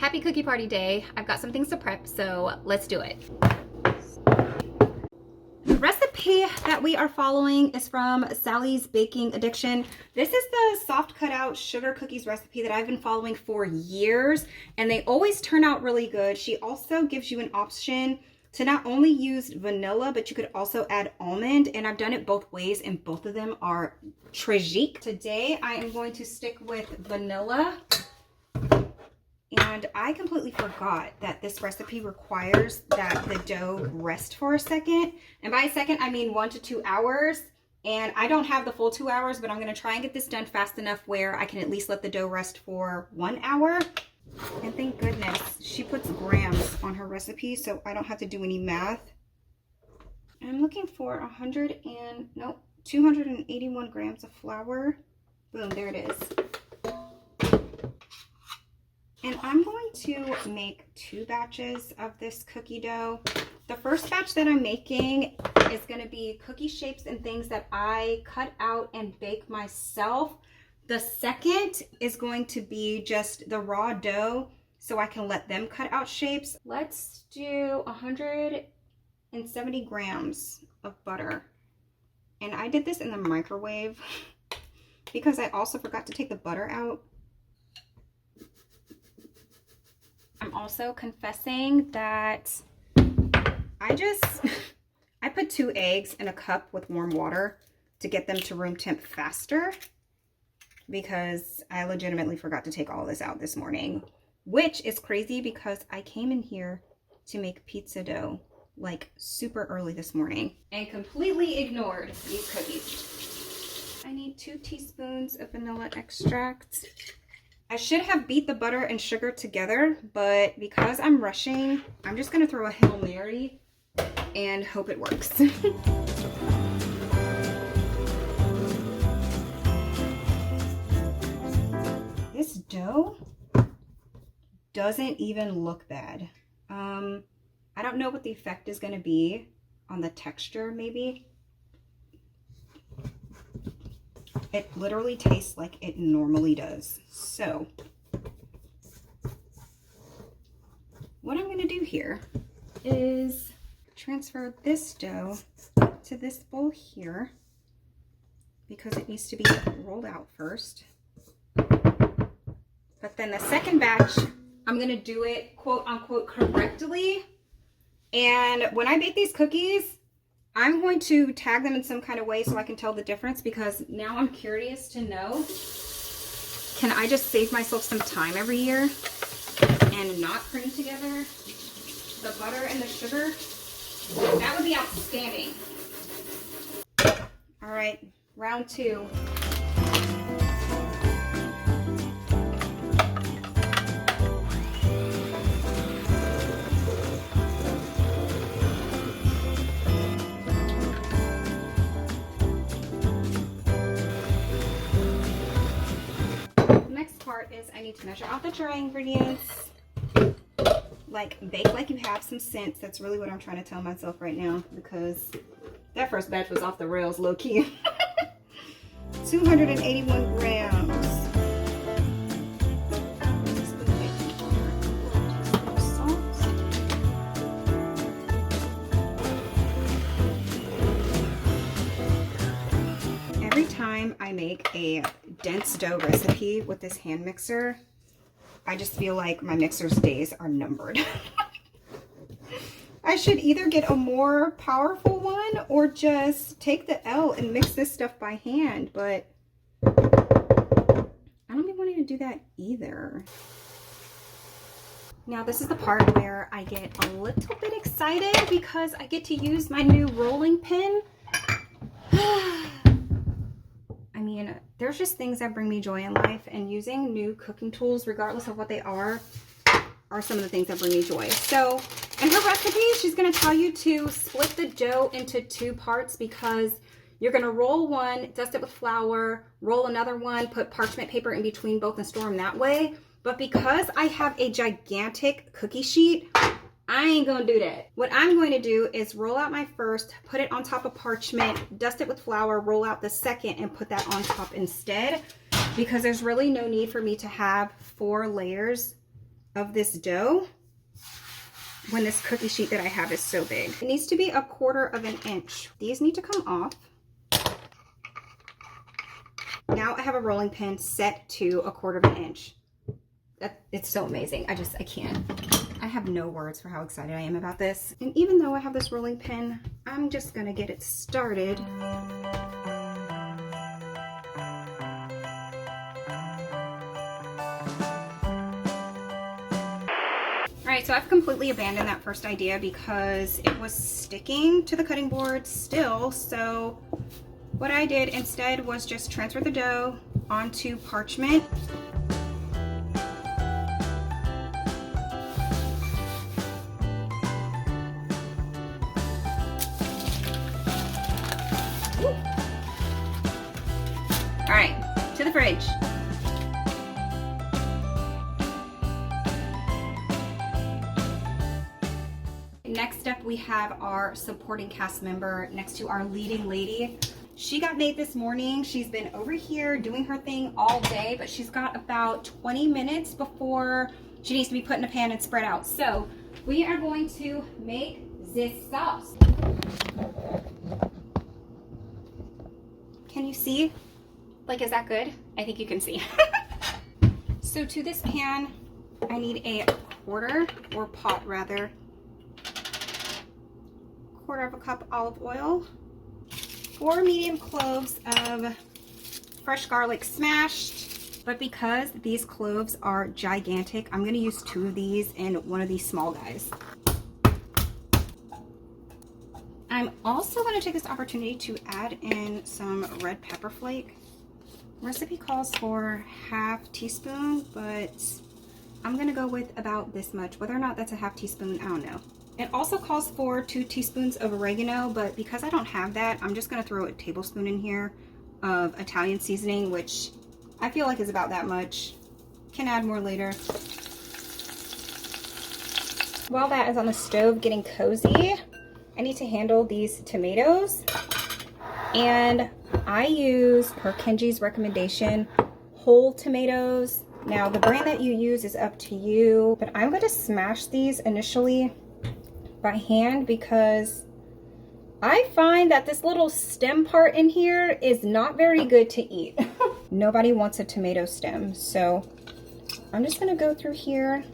Happy cookie party day. I've got some things to prep, so let's do it. The recipe that we are following is from Sally's Baking Addiction. This is the soft cutout sugar cookies recipe that I've been following for years, and they always turn out really good. She also gives you an option to not only use vanilla, but you could also add almond, and I've done it both ways, and both of them are très chic. Today, I am going to stick with vanilla, and I completely forgot that this recipe requires that the dough rest for a second, and by a second, I mean 1 to 2 hours, and I don't have the full 2 hours, but I'm gonna try and get this done fast enough where I can at least let the dough rest for 1 hour. And thank goodness she puts grams on her recipe, so I don't have to do any math. And I'm looking for 281 grams of flour. Boom, there it is. And I'm going to make 2 batches of this cookie dough. The first batch that I'm making is going to be cookie shapes and things that I cut out and bake myself. The second is going to be just the raw dough, so I can let them cut out shapes. Let's do 170 grams of butter. And I did this in the microwave because I also forgot to take the butter out. I'm also confessing that I put 2 eggs in a cup with warm water to get them to room temp faster, because I legitimately forgot to take all this out this morning, which is crazy because I came in here to make pizza dough like super early this morning and completely ignored these cookies. I need 2 teaspoons of vanilla extract. I should have beat the butter and sugar together, but because I'm rushing, I'm just gonna throw a Hail Mary and hope it works. This dough doesn't even look bad. I don't know what the effect is going to be on the texture, maybe. It literally tastes like it normally does. So what I'm going to do here is transfer this dough to this bowl here because it needs to be rolled out first. But then the second batch, I'm gonna do it quote unquote correctly. And when I bake these cookies, I'm going to tag them in some kind of way so I can tell the difference, because now I'm curious to know, can I just save myself some time every year and not cream together the butter and the sugar? That would be outstanding. All right, round 2. Is I need to measure out the dry ingredients, like bake like you have some sense. That's really what I'm trying to tell myself right now, because that first batch was off the rails low-key. 281 grams. Every time I make a dense dough recipe with this hand mixer, I just feel like my mixer's days are numbered. I should either get a more powerful one or just take the L and mix this stuff by hand, but I don't be wanting to do that either. Now this is the part where I get a little bit excited because I get to use my new rolling pin. I mean, there's just things that bring me joy in life, and using new cooking tools, regardless of what they are some of the things that bring me joy. So in her recipe, she's going to tell you to split the dough into 2 parts, because you're going to roll one, dust it with flour, roll another one, put parchment paper in between both and store them that way. But because I have a gigantic cookie sheet, I ain't gonna do that. What I'm going to do is roll out my first, put it on top of parchment, dust it with flour, roll out the second, and put that on top instead, because there's really no need for me to have 4 layers of this dough when this cookie sheet that I have is so big. It needs to be 1/4 of an inch. These need to come off. Now I have a rolling pin set to 1/4 of an inch. It's so amazing. I can't. I have no words for how excited I am about this. And even though I have this rolling pin, I'm just gonna get it started. Alright, so I've completely abandoned that first idea because it was sticking to the cutting board still. So what I did instead was just transfer the dough onto parchment. Alright, to the fridge. Next up, we have our supporting cast member next to our leading lady. She got made this morning. She's been over here doing her thing all day, but she's got about 20 minutes before she needs to be put in a pan and spread out. So we are going to make this sauce. Can you see? Like, is that good? I think you can see. So to this pan, I need a quarter, or pot rather, 1/4 of a cup olive oil, 4 medium cloves of fresh garlic smashed. But because these cloves are gigantic, I'm going to use 2 of these and 1 of these small guys. I'm also going to take this opportunity to add in some red pepper flake. Recipe calls for 1/2 teaspoon, but I'm going to go with about this much. Whether or not that's a 1/2 teaspoon, I don't know. It also calls for 2 teaspoons of oregano, but because I don't have that, I'm just going to throw a tablespoon in here of Italian seasoning, which I feel like is about that much. Can add more later. While that is on the stove getting cozy, I need to handle these tomatoes. And I use, per Kenji's recommendation, whole tomatoes. Now, the brand that you use is up to you, but I'm going to smash these initially by hand because I find that this little stem part in here is not very good to eat. Nobody wants a tomato stem, so I'm just gonna go through here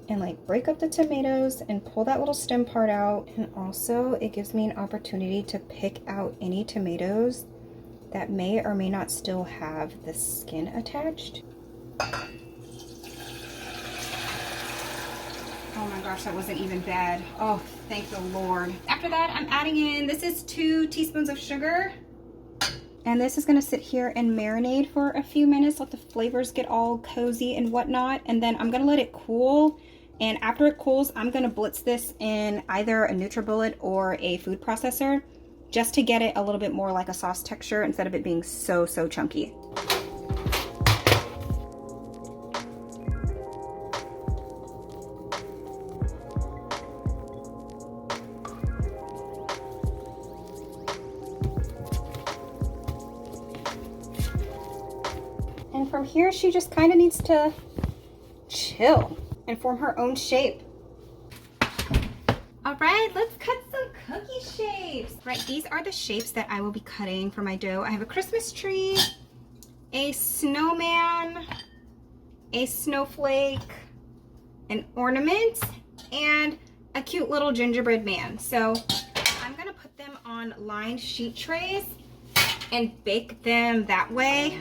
and like break up the tomatoes and pull that little stem part out. And also it gives me an opportunity to pick out any tomatoes that may or may not still have the skin attached. Oh my gosh, that wasn't even bad. Oh, thank the Lord. After that, I'm adding in, this is 2 teaspoons of sugar. And this is gonna sit here and marinate for a few minutes, let the flavors get all cozy and whatnot. And then I'm gonna let it cool. And after it cools, I'm gonna blitz this in either a NutriBullet or a food processor, just to get it a little bit more like a sauce texture instead of it being so chunky. And from here, she just kind of needs to chill and form her own shape. All right, let's cut some cookie shapes. Right, these are the shapes that I will be cutting for my dough. I have a Christmas tree, a snowman, a snowflake, an ornament, and a cute little gingerbread man. So I'm gonna put them on lined sheet trays and bake them that way.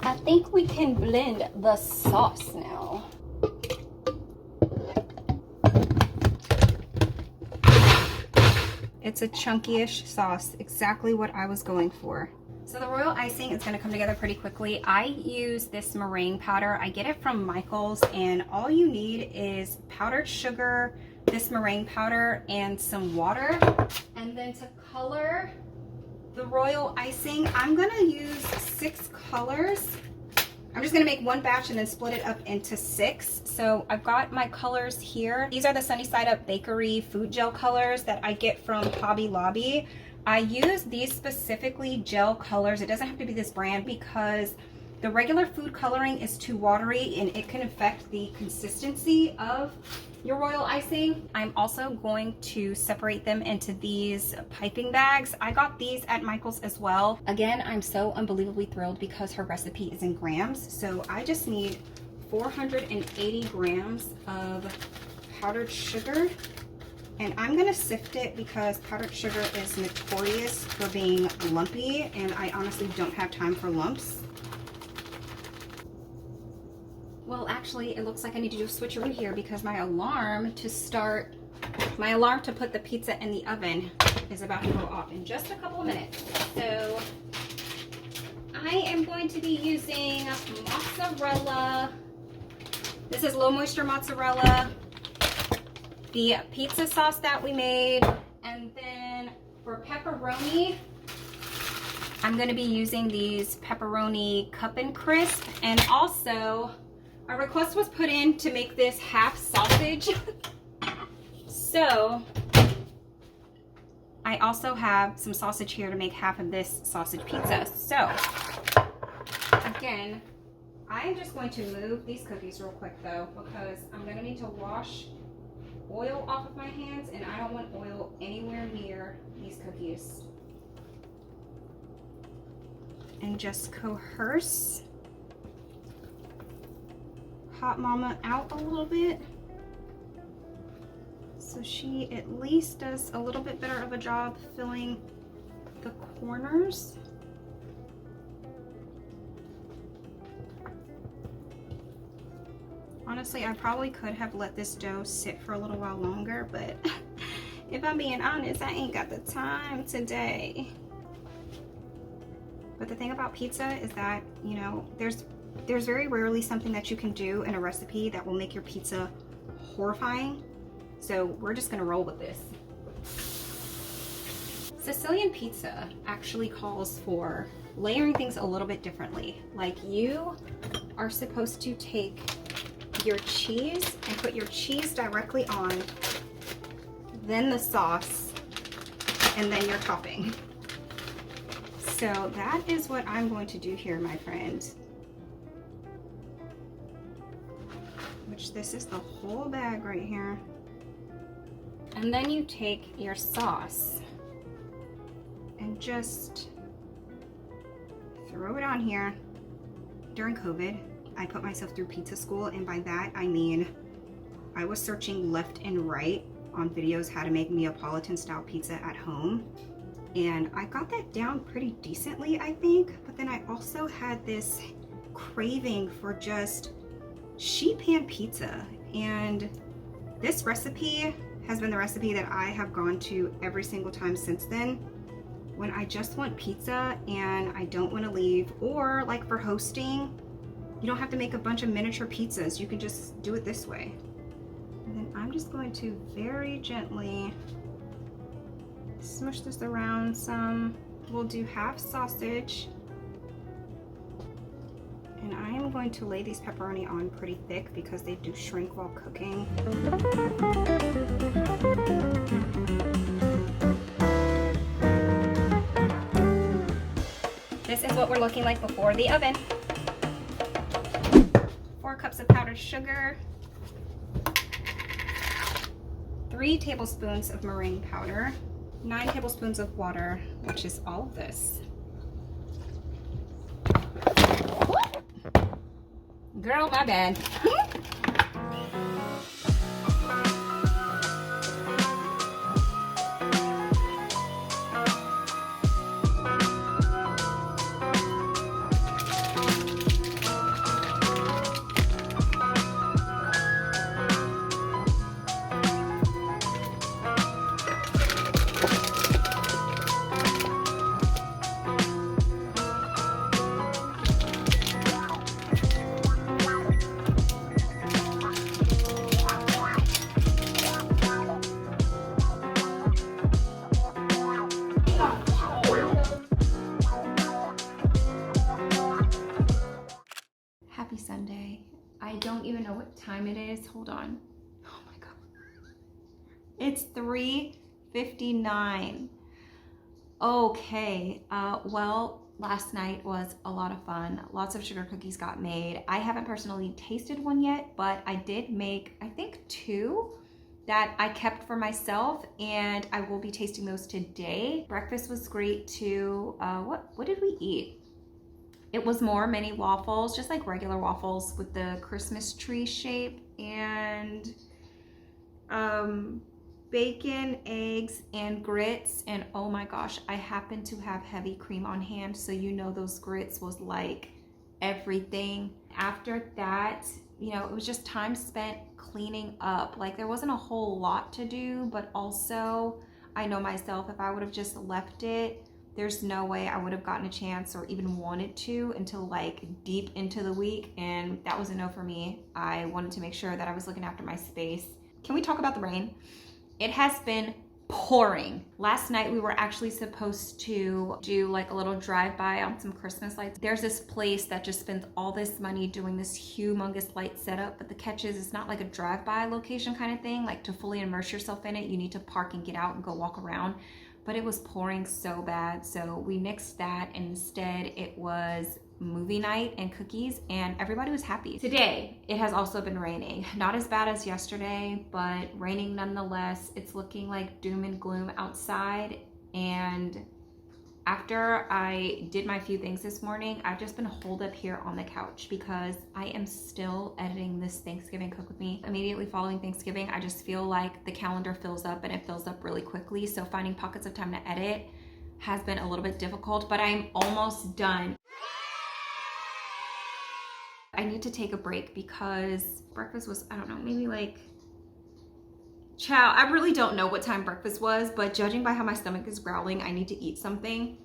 I think we can blend the sauce now. It's a chunky-ish sauce, exactly what I was going for. So the royal icing is going to come together pretty quickly. I use this meringue powder. I get it from Michael's, and all you need is powdered sugar, this meringue powder and some water. And then to color the royal icing, I'm gonna use 6 colors. I'm just gonna make one batch and then split it up into 6. So I've got my colors here. These are the Sunny Side Up Bakery food gel colors that I get from Hobby Lobby. I use these specifically gel colors. It doesn't have to be this brand because the regular food coloring is too watery and it can affect the consistency of your royal icing. I'm also going to separate them into these piping bags. I got these at Michael's as well. Again, I'm so unbelievably thrilled because her recipe is in grams. So I just need 480 grams of powdered sugar. And I'm gonna sift it because powdered sugar is notorious for being lumpy, and I honestly don't have time for lumps. Well, actually, it looks like I need to do a switcheroo here because my alarm to put the pizza in the oven is about to go off in just a couple of minutes. So I am going to be using mozzarella. This is low moisture mozzarella, the pizza sauce that we made, and then for pepperoni, I'm going to be using these pepperoni cup and crisp, and also a request was put in to make this half sausage. So I also have some sausage here to make half of this sausage pizza. So again, I'm just going to move these cookies real quick though, because I'm going to need to wash oil off of my hands, and I don't want oil anywhere near these cookies. And just coerce Hot Mama out a little bit so she at least does a little bit better of a job filling the corners. Honestly, I probably could have let this dough sit for a little while longer, but if I'm being honest, I ain't got the time today. But the thing about pizza is that, you know, there's very rarely something that you can do in a recipe that will make your pizza horrifying. So we're just gonna roll with this. Sicilian pizza actually calls for layering things a little bit differently. Like, you are supposed to take your cheese and put your cheese directly on, then the sauce, and then your topping. So that is what I'm going to do here, my friend. Which this is the whole bag right here. And then you take your sauce and just throw it on here. During COVID, I put myself through pizza school, and by that I mean I was searching left and right on videos how to make Neapolitan style pizza at home, and I got that down pretty decently, I think. But then I also had this craving for just sheet pan pizza, and this recipe has been the recipe that I have gone to every single time since then when I just want pizza and I don't want to leave, or like for hosting, you don't have to make a bunch of miniature pizzas. You can just do it this way. And then I'm just going to very gently smush this around some. We'll do half sausage. And I am going to lay these pepperoni on pretty thick because they do shrink while cooking. This is what we're looking like before the oven. 4 cups of powdered sugar, 3 tablespoons of meringue powder, 9 tablespoons of water, which is all of this. Girl, my bad. Happy Sunday. I don't even know what time it is. Hold on. Oh my God. It's 3:59. Okay, well, last night was a lot of fun. Lots of sugar cookies got made. I haven't personally tasted one yet, but I did make, I think, 2 that I kept for myself, and I will be tasting those today. Breakfast was great too. What did we eat? It was more mini waffles, just like regular waffles with the Christmas tree shape, and bacon, eggs, and grits. And oh my gosh, I happen to have heavy cream on hand, so you know those grits was like everything. After that, you know, it was just time spent cleaning up. Like, there wasn't a whole lot to do, but also I know myself, if I would have just left it, there's no way I would have gotten a chance or even wanted to until like deep into the week, and that was a no for me. I wanted to make sure that I was looking after my space. Can we talk about the rain? It has been pouring. Last night we were actually supposed to do like a little drive-by on some Christmas lights. There's this place that just spends all this money doing this humongous light setup, but the catch is it's not like a drive-by location kind of thing. Like, to fully immerse yourself in it, you need to park and get out and go walk around. But it was pouring so bad, so we nixed that, and instead it was movie night and cookies, and everybody was happy. Today, it has also been raining. Not as bad as yesterday, but raining nonetheless. It's looking like doom and gloom outside, and after I did my few things this morning, I've just been holed up here on the couch because I am still editing this Thanksgiving Cook With Me. Immediately following Thanksgiving, I just feel like the calendar fills up, and it fills up really quickly, so finding pockets of time to edit has been a little bit difficult, but I'm almost done. I need to take a break because breakfast was, I don't know, maybe like, chow. I really don't know what time breakfast was, but judging by how my stomach is growling, I need to eat something.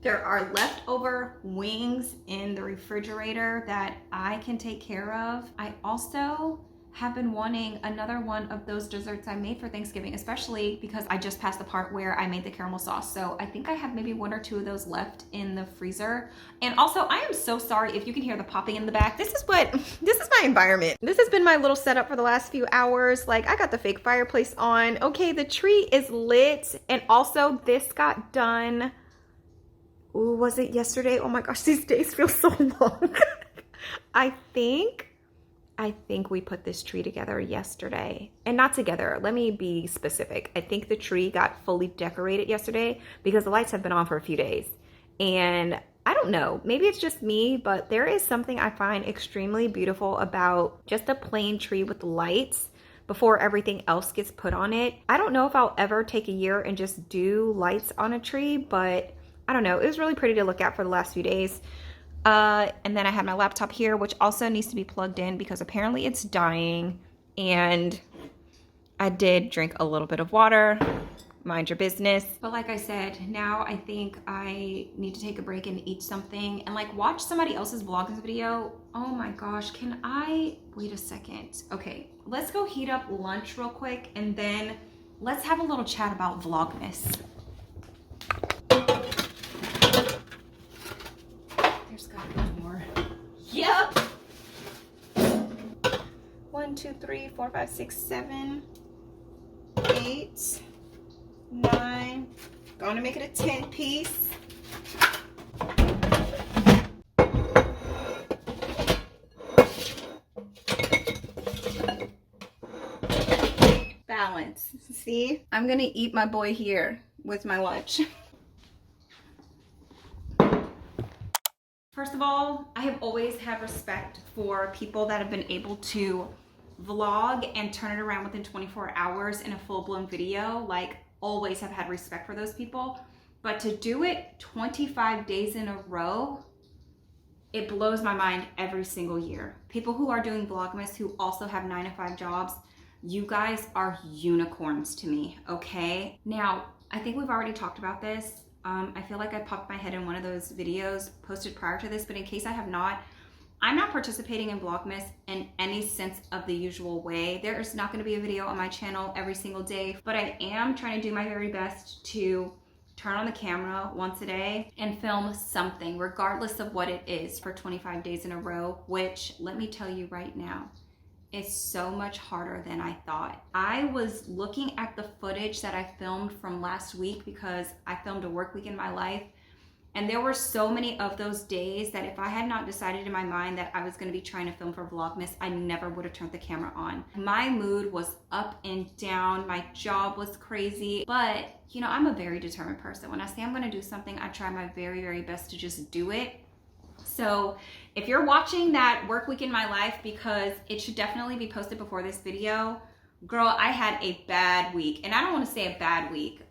There are leftover wings in the refrigerator that I can take care of. I also have been wanting another one of those desserts I made for Thanksgiving, especially because I just passed the part where I made the caramel sauce. So I think I have maybe 1 or 2 of those left in the freezer. And also, I am so sorry if you can hear the popping in the back. This is my environment. This has been my little setup for the last few hours. Like, I got the fake fireplace on. Okay, the tree is lit. And also, this got done. Ooh, was it yesterday? Oh my gosh, these days feel so long. I think we put this tree together yesterday. And not together, let me be specific. I think the tree got fully decorated yesterday because the lights have been on for a few days. And I don't know, maybe it's just me, but there is something I find extremely beautiful about just a plain tree with lights before everything else gets put on it. I don't know if I'll ever take a year and just do lights on a tree, but I don't know. It was really pretty to look at for the last few days. And then I had my laptop here, which also needs to be plugged in because apparently it's dying. And I did drink a little bit of water. Mind your business. But like I said, now I think I need to take a break and eat something and like watch somebody else's Vlogmas video. Oh my gosh, can I wait a second? Okay, let's go heat up lunch real quick and then let's have a little chat about Vlogmas. There's gotta be more. Yep. 1, 2, 3, 4, 5, 6, 7, 8, 9. Gonna make it a 10-piece. Balance. See? I'm gonna eat my boy here with my lunch. First of all, I have always had respect for people that have been able to vlog and turn it around within 24 hours in a full-blown video. Like, always have had respect for those people. But to do it 25 days in a row, it blows my mind every single year. People who are doing Vlogmas who also have 9-to-5 jobs, you guys are unicorns to me, okay? Now, I think we've already talked about this. I feel like I popped my head in one of those videos posted prior to this, but in case I have not, I'm not participating in Vlogmas in any sense of the usual way. There is not going to be a video on my channel every single day, but I am trying to do my very best to turn on the camera once a day and film something, regardless of what it is, for 25 days in a row, which, let me tell you right now, is so much harder than I thought. I was looking at the footage that I filmed from last week because I filmed a work week in my life, and there were so many of those days that if I had not decided in my mind that I was gonna be trying to film for Vlogmas, I never would have turned the camera on. My mood was up and down, my job was crazy, but you know, I'm a very determined person. When I say I'm gonna do something, I try my very, very best to just do it. So if you're watching that work week in my life, because it should definitely be posted before this video, girl, I had a bad week. And I don't wanna say a bad week,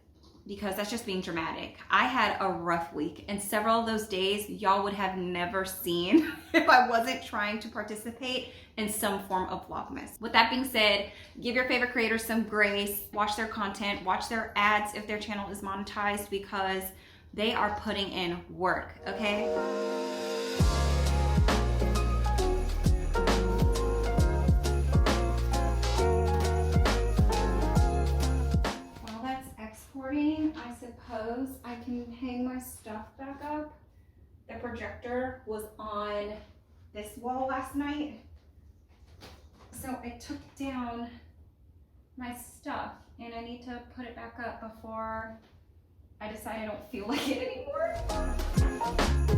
because that's just being dramatic. I had a rough week, and several of those days y'all would have never seen if I wasn't trying to participate in some form of Vlogmas. With that being said, give your favorite creators some grace, watch their content, watch their ads if their channel is monetized, because they are putting in work, okay? I suppose I can hang my stuff back up. The projector was on this wall last night, so I took down my stuff and I need to put it back up before I decide I don't feel like it anymore.